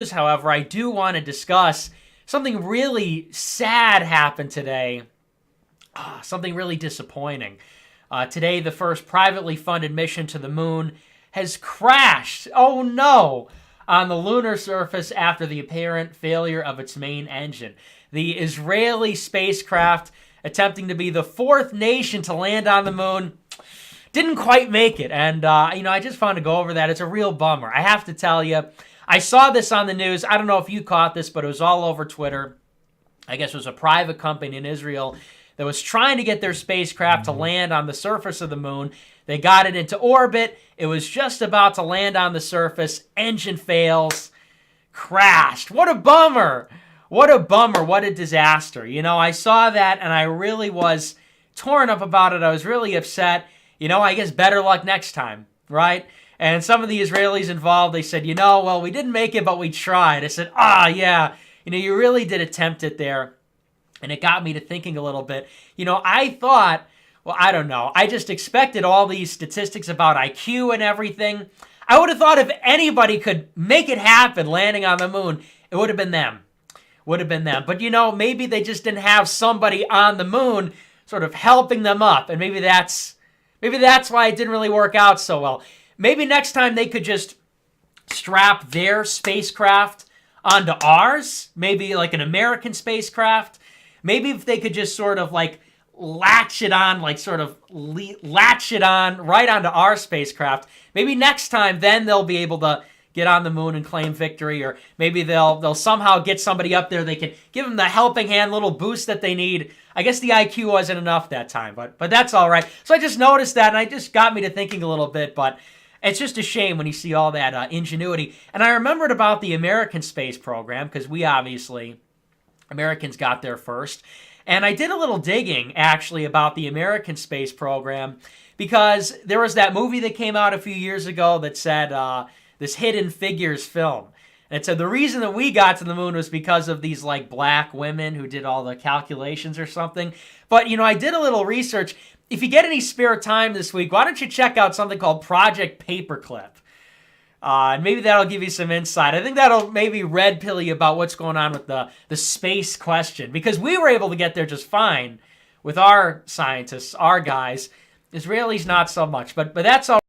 However, I do want to discuss something really sad happened today. Something really disappointing. Today, the first privately funded mission to the moon has crashed. Oh no! On the lunar surface after the apparent failure of its main engine. The Israeli spacecraft, attempting to be the fourth nation to land on the moon, didn't quite make it. And, I just wanted to go over that. It's a real bummer. I have to tell you, I saw this on the news. I don't know if you caught this, but it was all over Twitter. I guess it was a private company in Israel that was trying to get their spacecraft to land on the surface of the moon. They got it into orbit. It was just about to land on the surface. Engine fails. Crashed. What a bummer. What a bummer. What a disaster. I saw that and I really was torn up about it. I was really upset. I guess better luck next time, right? And some of the Israelis involved, they said, well, we didn't make it, but we tried. I said, yeah, you really did attempt it there. And it got me to thinking a little bit. I thought, well, I don't know. I just expected all these statistics about IQ and everything. I would have thought if anybody could make it happen landing on the moon, it would have been them. But, maybe they just didn't have somebody on the moon sort of helping them up. And maybe that's why it didn't really work out so well. Maybe next time they could just strap their spacecraft onto ours. Maybe like an American spacecraft. Maybe if they could just sort of like latch it on right onto our spacecraft. Maybe next time then they'll be able to get on the moon and claim victory, or maybe they'll somehow get somebody up there. They can give them the helping hand, little boost that they need. I guess the IQ wasn't enough that time, but that's all right. So I just noticed that, and it just got me to thinking a little bit, but it's just a shame when you see all that ingenuity. And I remembered about the American space program, because Americans got there first. And I did a little digging, actually, about the American space program, because there was that movie that came out a few years ago that said, this Hidden Figures film. And it said the reason that we got to the moon was because of these like black women who did all the calculations or something. But, I did a little research. If you get any spare time this week, why don't you check out something called Project Paperclip? And maybe that'll give you some insight. I think that'll maybe red pill you about what's going on with the space question. Because we were able to get there just fine with our scientists, our guys. Israelis, not so much. But that's all.